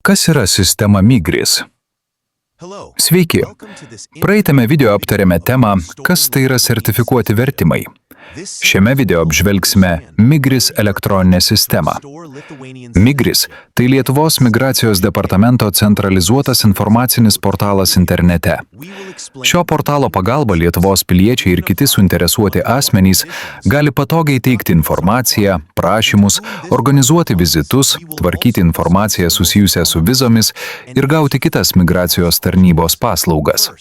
Kas yra sistema Migris? Sveiki. Praeitame video aptarėme temą, kas tai yra sertifikuoti vertimai. Šiame video apžvelgsime Migris elektroninę sistemą. Migris – tai Lietuvos migracijos departamento centralizuotas informacinis portalas internete. Šio portalo pagalba Lietuvos piliečiai ir kiti suinteresuoti asmenys gali patogiai teikti informaciją, prašymus, organizuoti vizitus, tvarkyti informaciją susijusią su vizomis ir gauti kitas migracijos tarnybos paslaugas.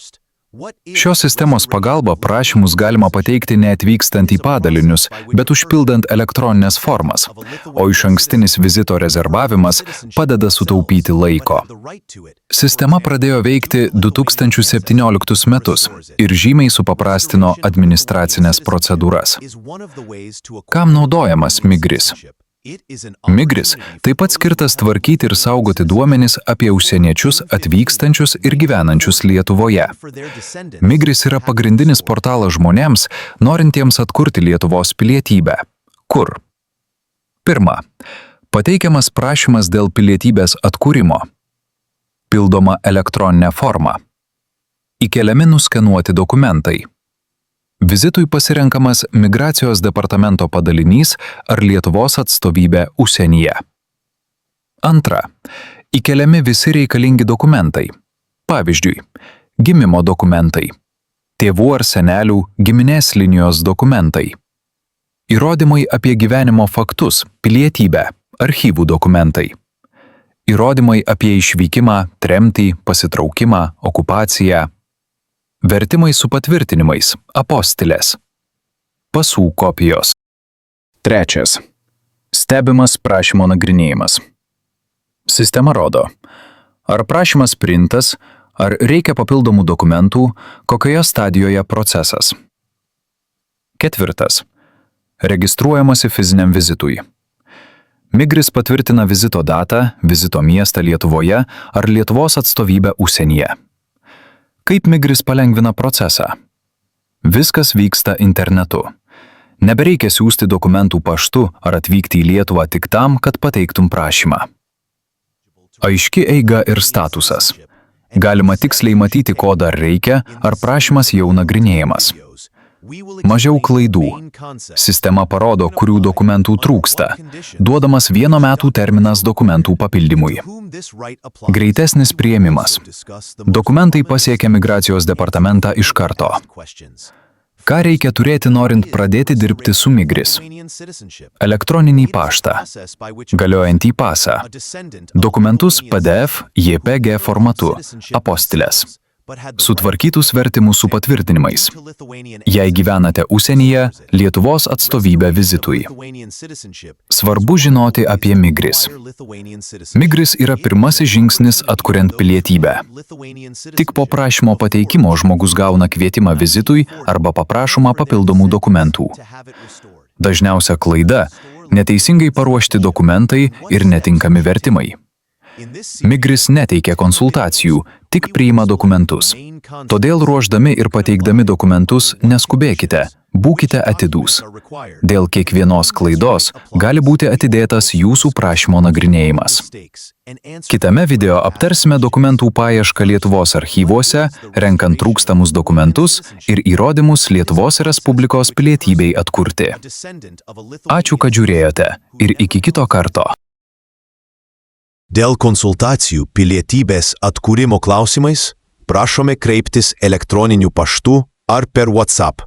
Šios sistemos pagalba prašymus galima pateikti neatvykstant į padalinius, bet užpildant elektroninės formas, o išankstinis vizito rezervavimas padeda sutaupyti laiko. Sistema pradėjo veikti 2017 metus ir žymiai supaprastino administracinės procedūras. Kam naudojamas Migris? Migris taip pat skirtas tvarkyti ir saugoti duomenis apie užsieniečius atvykstančius ir gyvenančius Lietuvoje. Migris yra pagrindinis portalas žmonėms, norintiems atkurti Lietuvos pilietybę. Kur? Pirma, pateikiamas prašymas dėl pilietybės atkūrimo. Pildoma elektroninė forma. Įkeliami nuskenuoti dokumentai. Vizitui pasirenkamas migracijos departamento padalinys ar Lietuvos atstovybė užsienyje. Antra, įkeliami visi reikalingi dokumentai. Pavyzdžiui, gimimo dokumentai, tėvų ar senelių giminės linijos dokumentai, įrodymai apie gyvenimo faktus, pilietybę, archyvų dokumentai, įrodymai apie išvykimą, tremtį, pasitraukimą, okupaciją, vertimai su patvirtinimais, apostilės, pasų kopijos. Trečias. Stebimas prašymo nagrinėjimas. Sistema rodo, ar prašymas printas, ar reikia papildomų dokumentų, kokioje stadijoje procesas. Ketvirtas. Registruojamasi fiziniam vizitui. Migris patvirtina vizito datą, vizito miestą Lietuvoje ar Lietuvos atstovybę užsienyje. Kaip Migris palengvina procesą? Viskas vyksta internetu. Nebereikia siųsti dokumentų paštu ar atvykti į Lietuvą tik tam, kad pateiktum prašymą. Aiški eiga ir statusas. Galima tiksliai matyti, ko dar reikia, ar prašymas jau nagrinėjamas. Mažiau klaidų. Sistema parodo, kurių dokumentų trūksta. Duodamas 1 metų terminas dokumentų papildymui. Greitesnis priėmimas. Dokumentai pasiekia migracijos departamentą iš karto. Ką reikia turėti, norint pradėti dirbti su Migris? Elektroninį paštą, galiojantį pasą, dokumentus PDF, JPG formatu, apostilės, sutvarkytus vertimus su patvirtinimais. Jei gyvenate užsienyje, Lietuvos atstovybę vizitui. Svarbu žinoti apie Migris. Migris yra pirmasis žingsnis atkuriant pilietybę. Tik po prašymo pateikimo žmogus gauna kvietimą vizitui arba paprašoma papildomų dokumentų. Dažniausia klaida – neteisingai paruošti dokumentai ir netinkami vertimai. Migris neteikia konsultacijų, tik priima dokumentus. Todėl ruošdami ir pateikdami dokumentus neskubėkite, būkite atidūs. Dėl kiekvienos klaidos gali būti atidėtas jūsų prašymo nagrinėjimas. Kitame video aptarsime dokumentų paiešką Lietuvos archyvuose, renkant trūkstamus dokumentus ir įrodymus Lietuvos Respublikos pilietybei atkurti. Ačiū, kad žiūrėjote ir iki kito karto. Dėl konsultacijų pilietybės atkūrimo klausimais prašome kreiptis elektroniniu paštu ar per WhatsApp